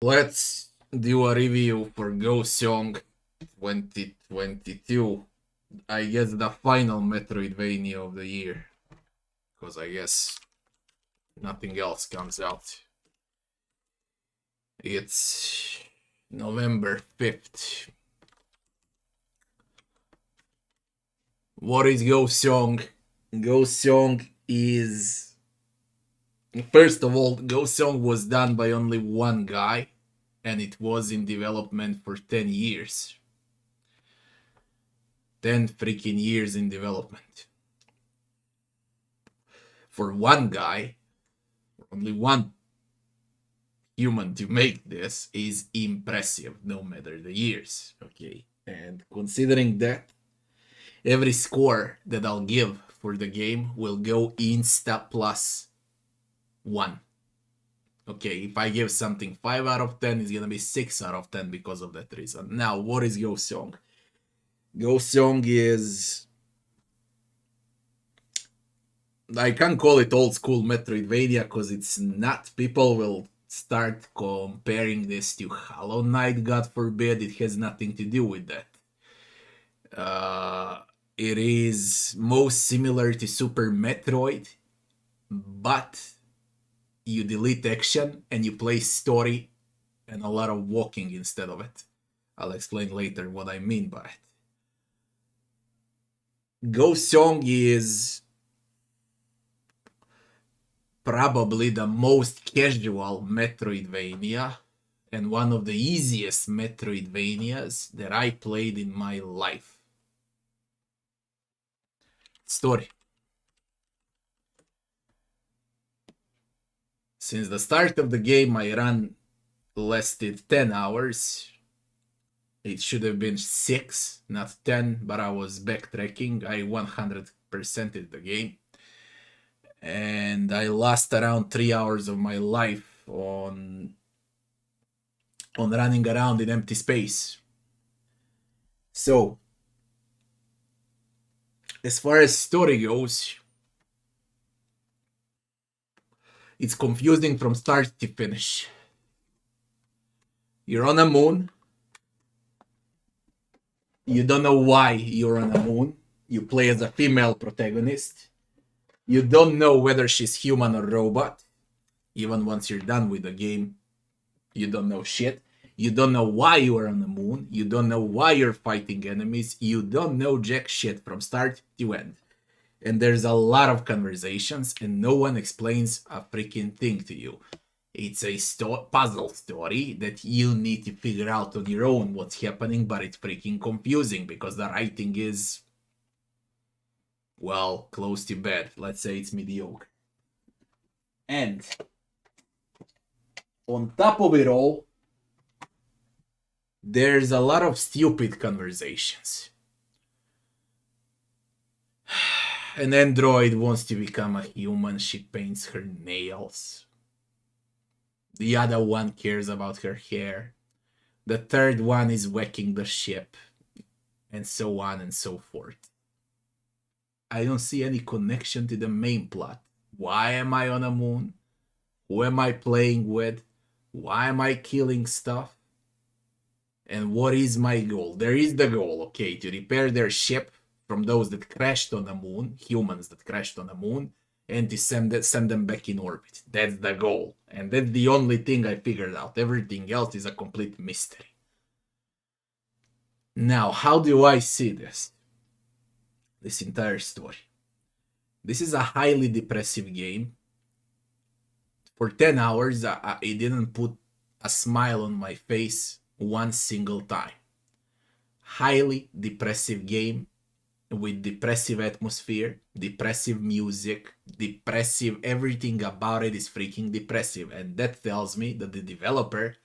Let's do a review for ghostsong 2022. I guess the final Metroidvania of the year. Because I guess nothing else comes out. It's November 5th. What is ghostsong? Ghostsong is... First of all, ghostsong was done by only one guy, and it was in development for 10 years. 10 freaking years in development. For one guy, only one human to make this is impressive, no matter the years. Okay, and considering that, every score that I'll give for the game will go insta plus 1. Okay, if I give something 5 out of 10, it's gonna be 6 out of 10 because of that reason. Now, what is ghostsong? Ghostsong is... I can't call it old school Metroidvania because it's not. People will start comparing this to Hollow Knight, God forbid. It has nothing to do with that. It is most similar to Super Metroid, but you delete action and you play story and a lot of walking instead of it. I'll explain later what I mean by it. Ghostsong is probably the most casual Metroidvania and one of the easiest Metroidvanias that I played in my life. Story. Since the start of the game, my run lasted 10 hours. It should have been 6, not 10, but I was backtracking. I 100%ed the game. And I lost around 3 hours of my life on running around in empty space. So, as far as story goes, it's confusing from start to finish. You're on a moon. You don't know why you're on a moon. You play as a female protagonist. You don't know whether she's human or robot. Even once you're done with the game, you don't know shit. You don't know why you are on the moon. You don't know why you're fighting enemies. You don't know jack shit from start to end. And there's a lot of conversations and no one explains a freaking thing to you. It's a puzzle story that you need to figure out on your own what's happening, but it's freaking confusing because the writing is, well, close to bad. Let's say it's mediocre. And on top of it all, there's a lot of stupid conversations. An android wants to become a human. She paints her nails. The other one cares about her hair. The third one is wrecking the ship. And so on and so forth. I don't see any connection to the main plot. Why am I on a moon? Who am I playing with? Why am I killing stuff? And what is my goal? There is the goal, okay, to repair their ship from those that crashed on the moon, humans that crashed on the moon, and to send them back in orbit. That's the goal. And that's the only thing I figured out. Everything else is a complete mystery. Now, how do I see this? This entire story. This is a highly depressive game. For 10 hours, I didn't put a smile on my face one single time. Highly depressive game with depressive atmosphere, depressive music, depressive, everything about it is freaking depressive. And that tells me that the developer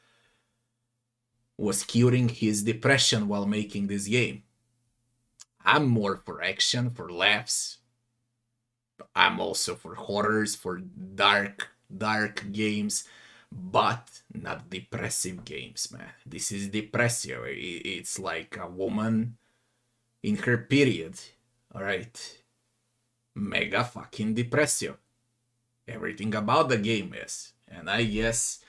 was curing his depression while making this game. I'm more for action, for laughs. I'm also for horrors, for dark games, but not depressive games, man. This is depressive. It's like a woman in her period, alright? Mega fucking depressive. Everything about the game is. And I guess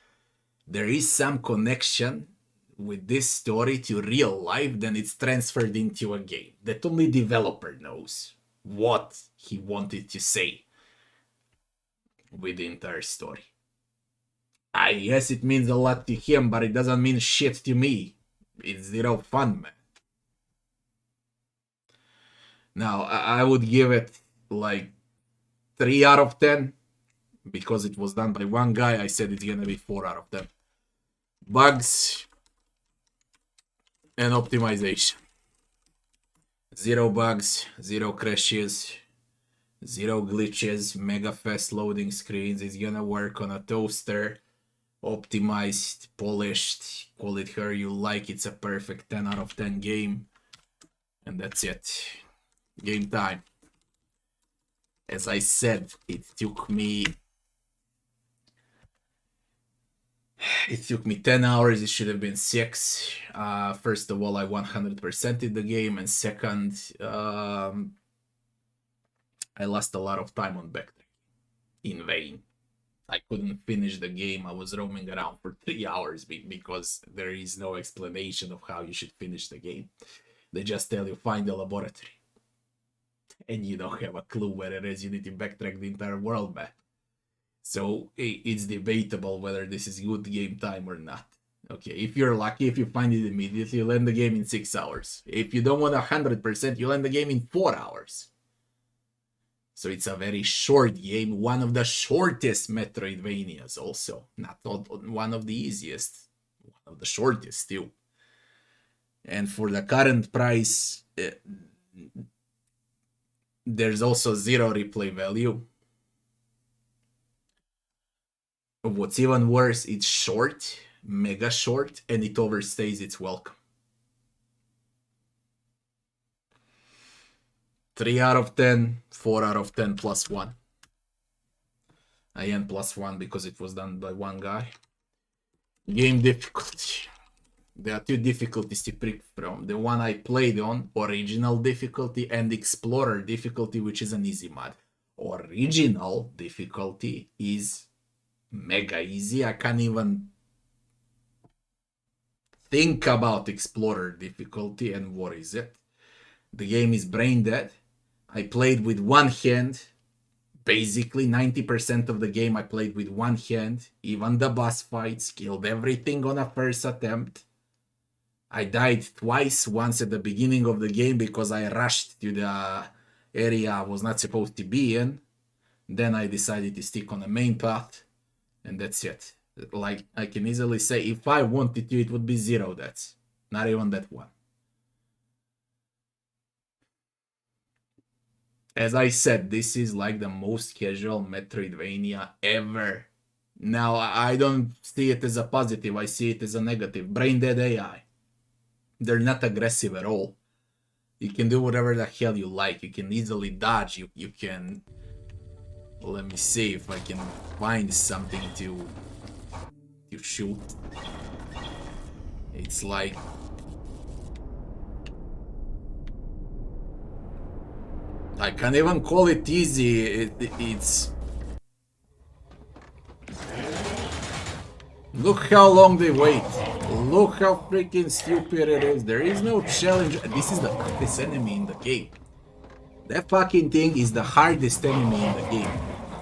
there is some connection with this story to real life, then it's transferred into a game that only developer knows what he wanted to say with the entire story. I guess it means a lot to him, but it doesn't mean shit to me. It's zero fun, man. Now, I would give it like 3 out of 10 because it was done by one guy. I said it's gonna be 4 out of 10. Bugs and optimization. 0 bugs, 0 crashes, 0 glitches, mega fast loading screens. It's gonna work on a toaster. Optimized, polished, call it how you like. It's a perfect 10 out of 10 game. And that's it. Game time. As I said, it took me 10 hours. It should have been 6. First of all, I 100%ed the game, and second, I lost a lot of time on backtrack in vain. I couldn't finish the game. I was roaming around for 3 hours because there is no explanation of how you should finish the game. They just tell you find the laboratory. And you don't have a clue where it is. You need to backtrack the entire world back. So it's debatable whether this is good game time or not. Okay, if you're lucky, if you find it immediately, you'll end the game in 6 hours. If you don't want 100%, you'll end the game in 4 hours. So it's a very short game, one of the shortest Metroidvanias also. Not one of the easiest, one of the shortest too. And for the current price, there's also 0 replay value. What's even worse, it's short, mega short, and it overstays its welcome. 3 out of 10, 4 out of 10 plus 1. I am plus 1 because it was done by one guy. Game difficulty. There are 2 difficulties to pick from. The one I played on, original difficulty, and explorer difficulty, which is an easy mod. Original difficulty is mega easy. I can't even think about explorer difficulty, and what is it? The game is brain dead. I played with one hand. Basically, 90% of the game I played with one hand. Even the boss fights, killed everything on a first attempt. I died twice, once at the beginning of the game because I rushed to the area I was not supposed to be in. Then I decided to stick on the main path, and that's it. Like, I can easily say, if I wanted to, it would be 0 deaths. Not even that one. As I said, this is like the most casual Metroidvania ever. Now, I don't see it as a positive, I see it as a negative. Brain dead AI. They're not aggressive at all. You can do whatever the hell you like. You can easily dodge. You can... Let me see if I can find something to shoot. It's like... I can't even call it easy. It's... Look how long they wait. Look how freaking stupid it is. There is no challenge. This is the toughest enemy in the game. That fucking thing is the hardest enemy in the game.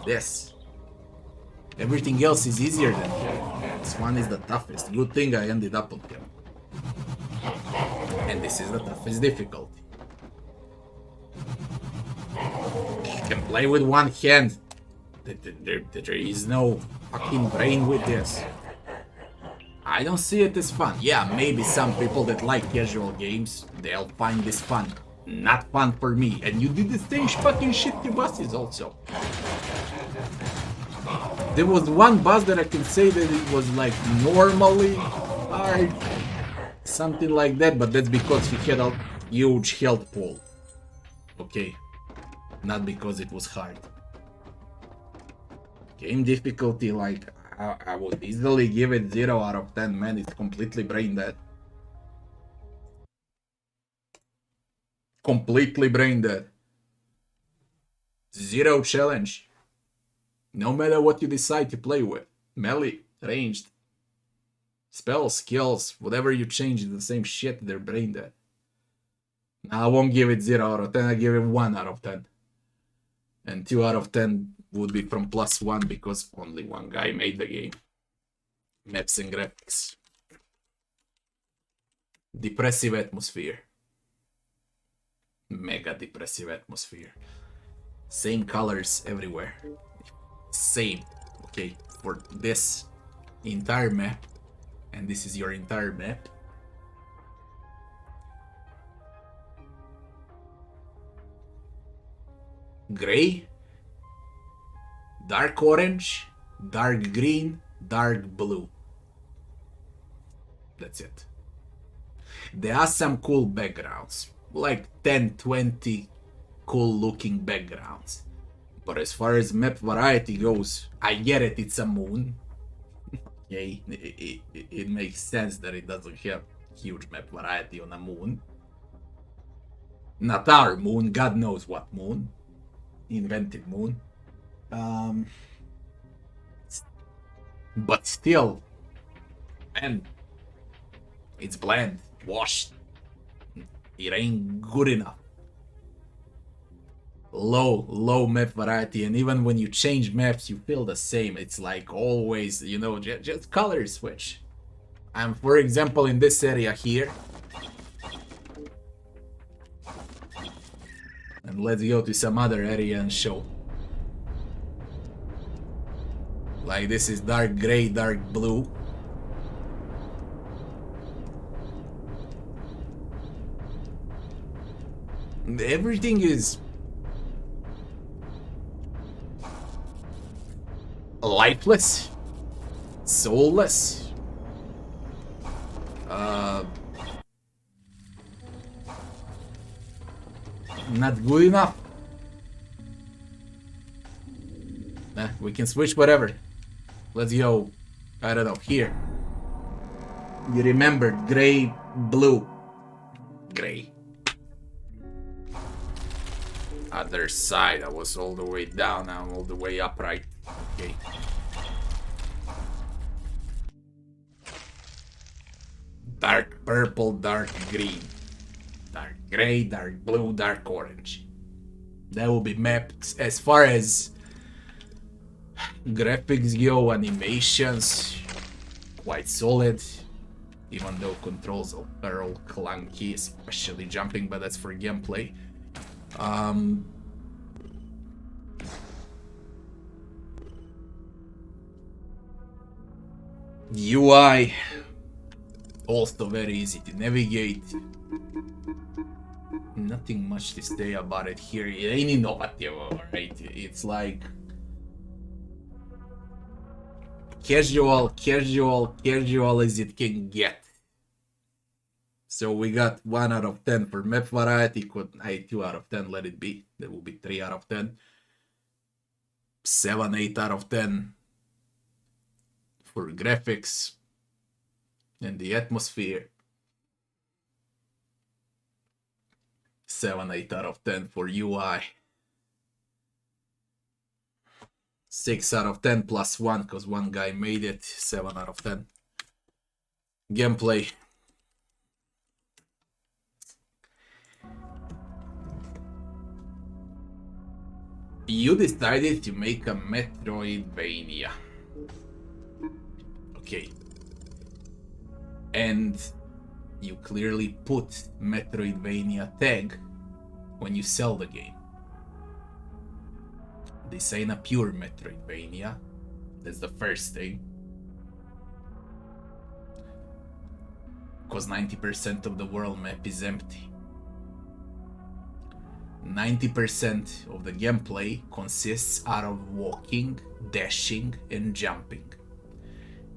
Yes. Everything else is easier than him. This one is the toughest. Good thing I ended up on him. And this is the toughest difficulty. You can play with one hand. There is no fucking brain with this. I don't see it as fun. Yeah, maybe some people that like casual games, they'll find this fun. Not fun for me. And you did the same fucking shit to bosses also. There was one boss that I can say that it was like normally hard. Something like that, but that's because he had a huge health pool. Okay. Not because it was hard. Game difficulty, like, I would easily give it 0 out of 10, man. It's completely brain dead. Completely brain dead. 0 challenge. No matter what you decide to play with. Melee, ranged. Spells, skills, whatever you change is the same shit, they're brain dead. I won't give it 0 out of 10, I give it 1 out of 10. And 2 out of 10 would be from +1 because only one guy made the game. Maps and graphics. Depressive atmosphere. Mega depressive atmosphere. Same colors everywhere. Same. Okay, for this entire map, and this is your entire map. Gray, dark orange, dark green, dark blue. That's it. There are some cool backgrounds, like 10, 20 cool looking backgrounds. But as far as map variety goes, I get it, it's a moon. Okay, it makes sense that it doesn't have huge map variety on a moon. Not our moon, God knows what moon. Invented moon. But still, man, it's bland, washed. It ain't good enough. Low map variety, and even when you change maps, you feel the same. It's like always, you know, just color switch. I'm, for example, in this area here. And let's go to some other area and show. Like this is dark gray, dark blue. Everything is lifeless, soulless. Not good enough. We can switch whatever. Let's go, I don't know, here. You remember, gray, blue. Gray. Other side, I was all the way down, now I'm all the way up, right? Okay. Dark purple, dark green. Dark gray, dark blue, dark orange. That will be maps. As far as graphics go, animations, quite solid. Even though controls are all clunky, especially jumping, but that's for gameplay. UI also very easy to navigate. Nothing much to say about it here. It ain't innovative, right? It's like casual as it can get. So we got 1 out of 10 for map variety. Could I 2 out of 10 let it be? That will be 3 out of 10. 7, 8 out of 10 for graphics and the atmosphere. 7, 8 out of 10 for UI. 6 out of 10 plus 1 because one guy made it. 7 out of 10. Gameplay. You decided to make a Metroidvania. Okay. And you clearly put Metroidvania tag when you sell the game. This ain't a pure Metroidvania. That's the first thing. Because 90% of the world map is empty. 90% of the gameplay consists out of walking, dashing, and jumping.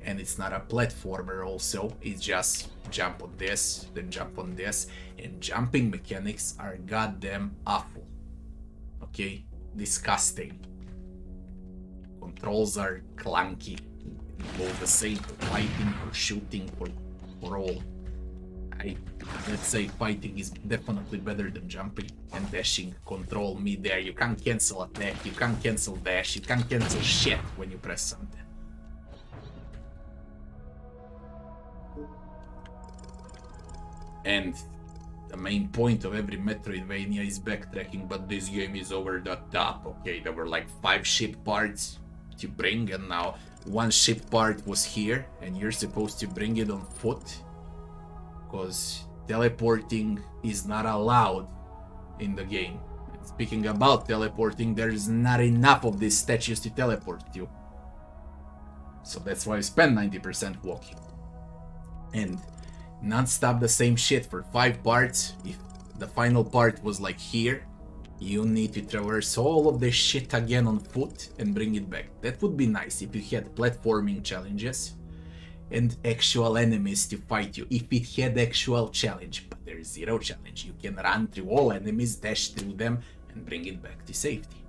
And it's not a platformer also, it's just jump on this, then jump on this, and jumping mechanics are goddamn awful. Okay? Disgusting. Controls are clunky. Both the same for fighting, for shooting, for all. Let's say fighting is definitely better than jumping and dashing. Control me there. You can't cancel attack, you can't cancel dash, you can't cancel shit when you press something. And the main point of every Metroidvania is backtracking, but this game is over the top. Okay, there were like 5 ship parts to bring, and now one ship part was here, and you're supposed to bring it on foot, because teleporting is not allowed in the game. And speaking about teleporting, there's not enough of these statues to teleport you. So that's why I spend 90% walking. And non-stop the same shit for 5 parts. If the final part was like here, you need to traverse all of this shit again on foot and bring it back. That would be nice if you had platforming challenges and actual enemies to fight you. If it had actual challenge, but there's zero challenge. You can run through all enemies, dash through them, and bring it back to safety.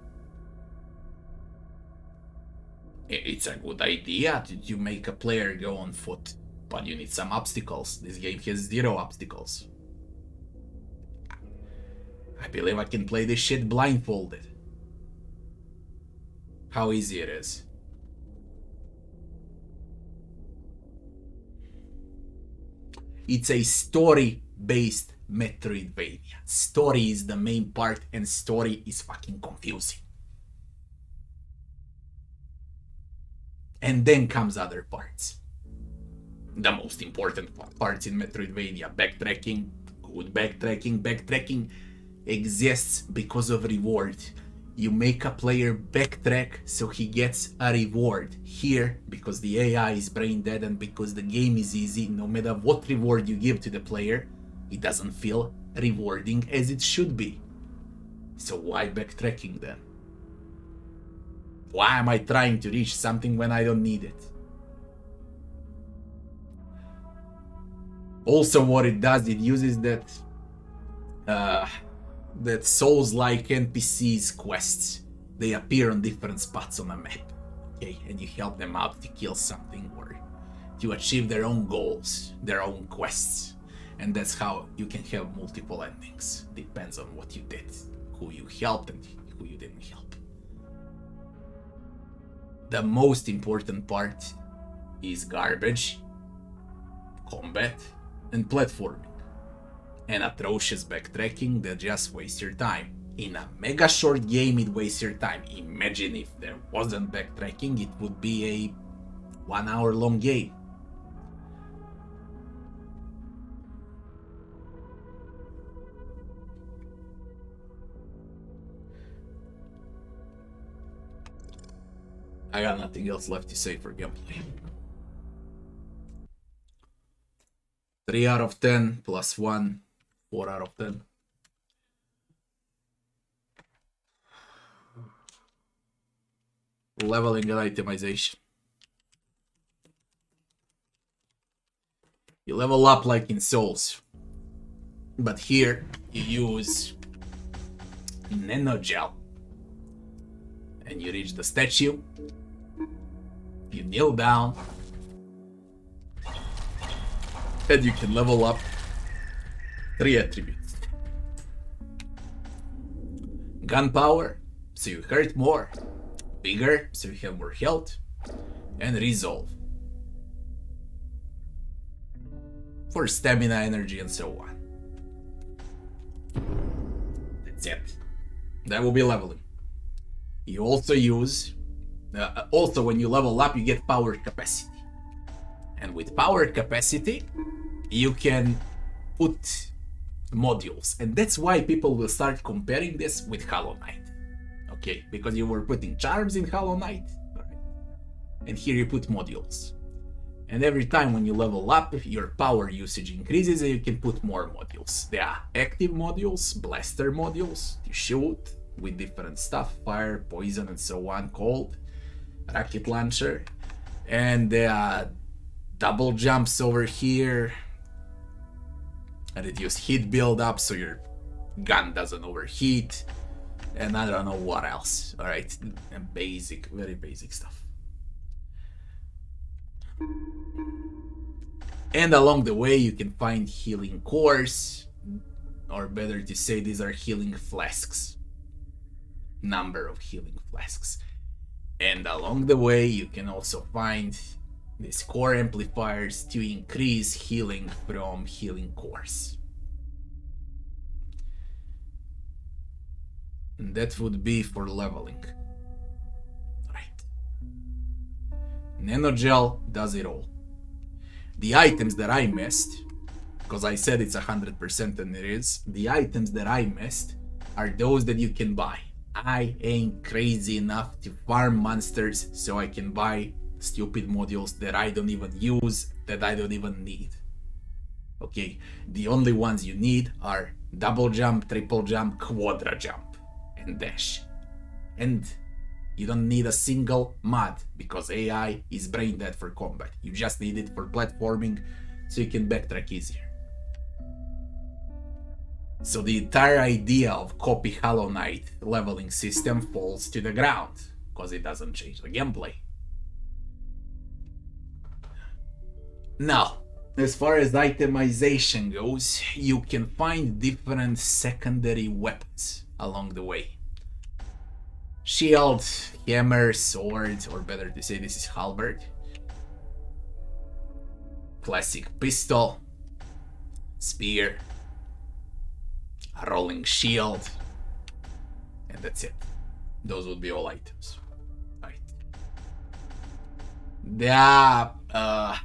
It's a good idea to make a player go on foot, but you need some obstacles. This game has 0 obstacles. I believe I can play this shit blindfolded. How easy it is. It's a story-based Metroidvania. Story is the main part, and story is fucking confusing. And then comes other parts. The most important parts in Metroidvania. Backtracking, good backtracking. Backtracking exists because of reward. You make a player backtrack so he gets a reward. Here, because the AI is brain dead and because the game is easy, no matter what reward you give to the player, it doesn't feel rewarding as it should be. So why backtracking then? Why am I trying to reach something when I don't need it? Also, what it does, it uses that Souls-like NPC'S quests. They appear on different spots on the map, okay, and you help them out to kill something or to achieve their own goals, their own quests, and that's how you can have multiple endings. Depends on what you did, who you helped and who you didn't help. The most important part is garbage, combat, and platforming. And atrocious backtracking that just wastes your time. In a mega short game, it wastes your time. Imagine if there wasn't backtracking, it would be a 1 hour long game. I got nothing else left to say for gameplay. 3 out of 10 plus 1, 4 out of 10. Leveling and itemization. You level up like in Souls, but here you use nano gel, and you reach the statue. You kneel down, and you can level up 3 attributes. Gunpowder, so you hurt more. Bigger, so you have more health. And resolve, for stamina, energy, and so on. That's it. That will be leveling. You also use... also, when you level up, you get power capacity. And with power capacity, you can put modules. And that's why people will start comparing this with Hollow Knight. Okay, because you were putting charms in Hollow Knight. Right. And here you put modules. And every time when you level up, your power usage increases and you can put more modules. There are active modules, blaster modules to shoot with different stuff, fire, poison, and so on, cold, rocket launcher. And there are double jumps over here, and reduce heat build-up so your gun doesn't overheat, and I don't know what else. All right, and basic, very basic stuff. And along the way, you can find healing cores, or better to say, these are healing flasks. Number of healing flasks. And along the way, you can also find these core amplifiers to increase healing from healing cores. That would be for leveling. Right. Nanogel does it all. The items that I missed, because I said it's 100% and it is, the items that I missed are those that you can buy. I ain't crazy enough to farm monsters so I can buy stupid modules that I don't even use, that I don't even need. Okay, the only ones you need are double jump, triple jump, quadra jump, and dash. And you don't need a single mod because AI is brain dead for combat. You just need it for platforming so you can backtrack easier. So the entire idea of copy Hollow Knight leveling system falls to the ground because it doesn't change the gameplay. Now, as far as itemization goes, you can find different secondary weapons along the way. Shield, hammer, sword, or better to say this is halberd. Classic pistol, spear, a rolling shield, and that's it. Those would be all items. Right. There are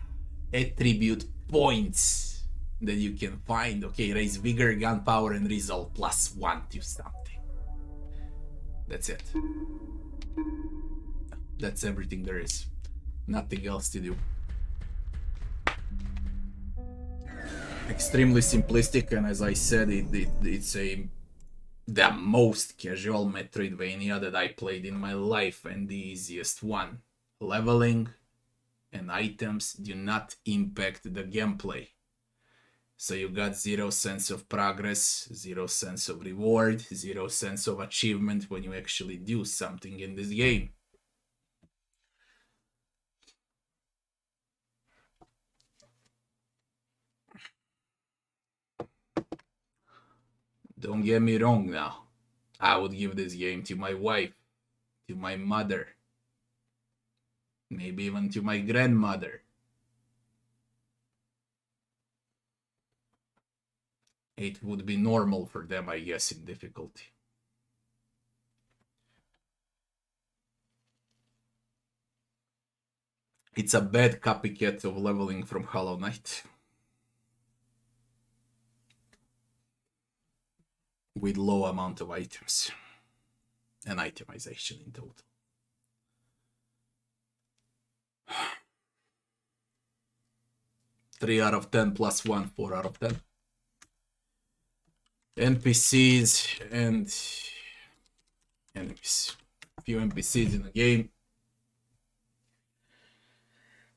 attribute points that you can find. Okay, raise vigor, gunpowder, and result +1 to something. That's it. That's everything there is. Nothing else to do. Extremely simplistic, and as I said, it's the most casual Metroidvania that I played in my life, and the easiest one. Leveling and items do not impact the gameplay. So you got 0 sense of progress, 0 sense of reward, 0 sense of achievement when you actually do something in this game. Don't get me wrong now. I would give this game to my wife, to my mother, maybe even to my grandmother. It would be normal for them, I guess, in difficulty. It's a bad copycat of leveling from Hollow Knight. With low amount of items and itemization in total. Three out of 10 plus 1, 4 out of 10. NPCs and enemies. Few NPCs in the game.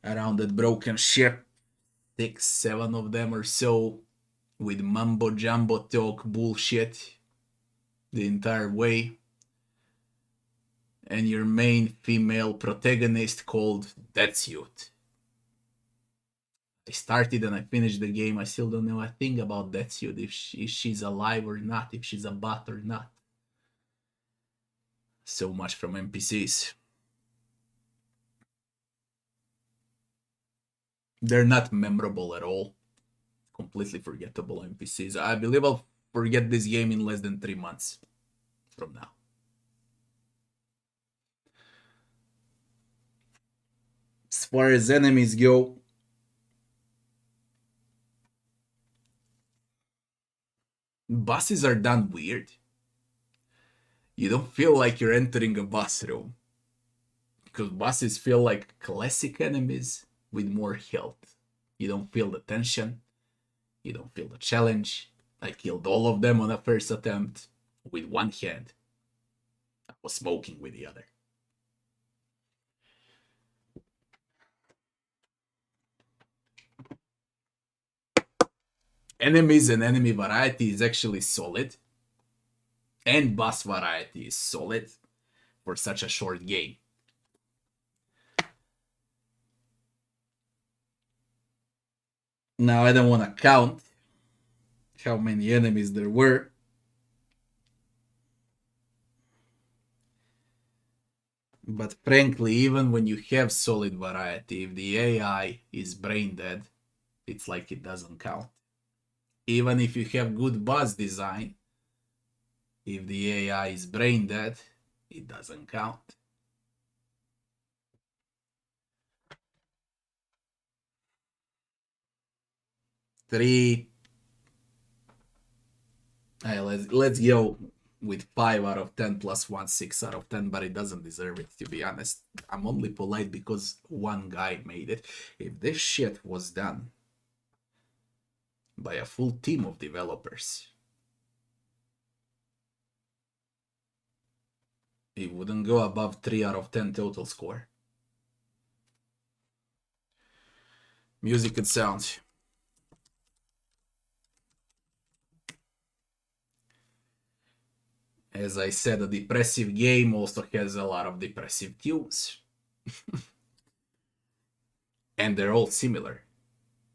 Around that broken ship. 6, 7 of them or so. With mumbo jumbo talk bullshit the entire way. And your main female protagonist called Deathsuit. I started and I finished the game. I still don't know a thing about Deathsuit, if she's alive or not, if she's a bot or not. So much from NPCs. They're not memorable at all. Completely forgettable NPCs. I believe I'll forget this game in less than 3 months from now. As far as enemies go, bosses are done weird. You don't feel like you're entering a boss room. Because bosses feel like classic enemies with more health. You don't feel the tension. You don't feel the challenge. I killed all of them on the first attempt with one hand. I was smoking with the other. Enemies and enemy variety is actually solid. And boss variety is solid for such a short game. Now I don't want to count how many enemies there were. But frankly, even when you have solid variety, if the AI is brain dead, it's like it doesn't count. Even if you have good boss design, If the AI is brain dead, it doesn't count. Three. Let's go with 5 out of 10 plus 1 6 out of 10, but it doesn't deserve it, to be honest. I'm only polite because one guy made it. If this shit was done by a full team of developers, it wouldn't go above 3 out of 10 total score. Music and sound. As I said, a depressive game also has a lot of depressive tunes. And they're all similar.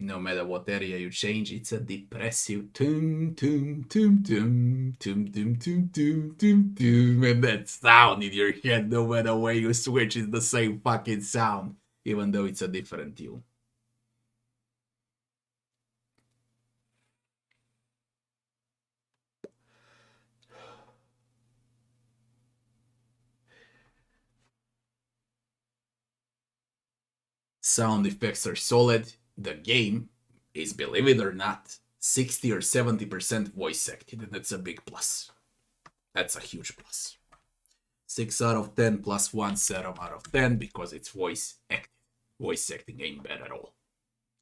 No matter what area you change, it's a depressive tum tum tum tum tum tum tum tum tum tum, and that sound in your head, no matter where you switch, is the same fucking sound, even though it's a different tune. Sound effects are solid. The game is, believe it or not, 60 or 70% voice acted, and that's a big plus. That's a huge plus. 6 out of 10 plus 1 serum out of 10 because it's voice acted. Voice acting ain't bad at all.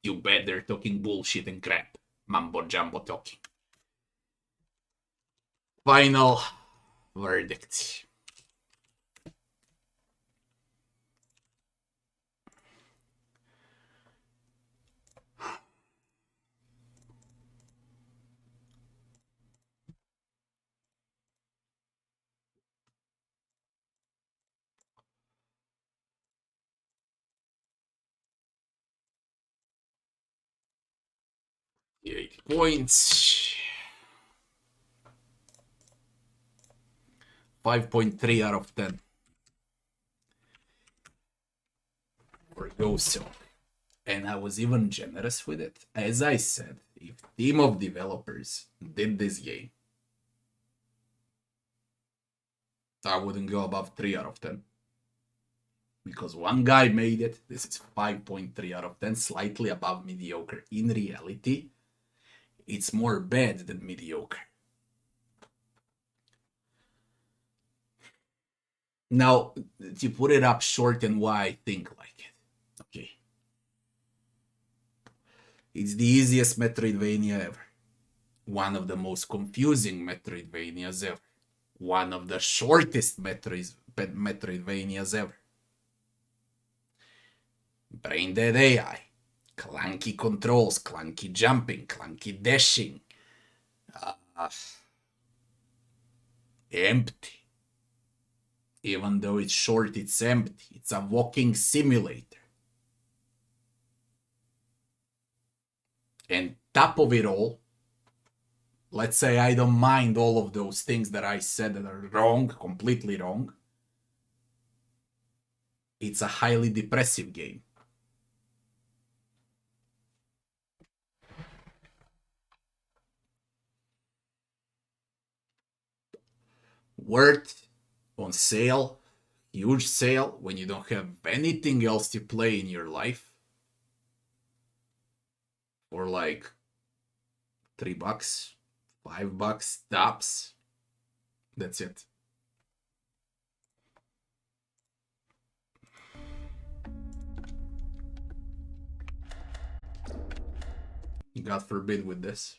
You bet they're talking bullshit and crap. Mambo jumbo talking. Final verdict. Eight points. 5.3 out of 10 for ghostsong. And I was even generous with it. As I said, if team of developers did this game, I wouldn't go above 3 out of 10. Because one guy made it. This is 5.3 out of 10, slightly above mediocre. In reality, it's more bad than mediocre. Now, to put it up short and why I think like it. Okay. It's the easiest Metroidvania ever. One of the most confusing Metroidvanias ever. One of the shortest Metroidvanias ever. Brain dead AI. Clunky controls, clunky jumping, clunky dashing. Empty. Even though it's short, it's empty. It's a walking simulator. And top of it all, let's say I don't mind all of those things that I said that are wrong, completely wrong. It's a highly depressive game. Worth on sale, huge sale, when you don't have anything else to play in your life. For like $3, $5 tops. That's it. God forbid with this.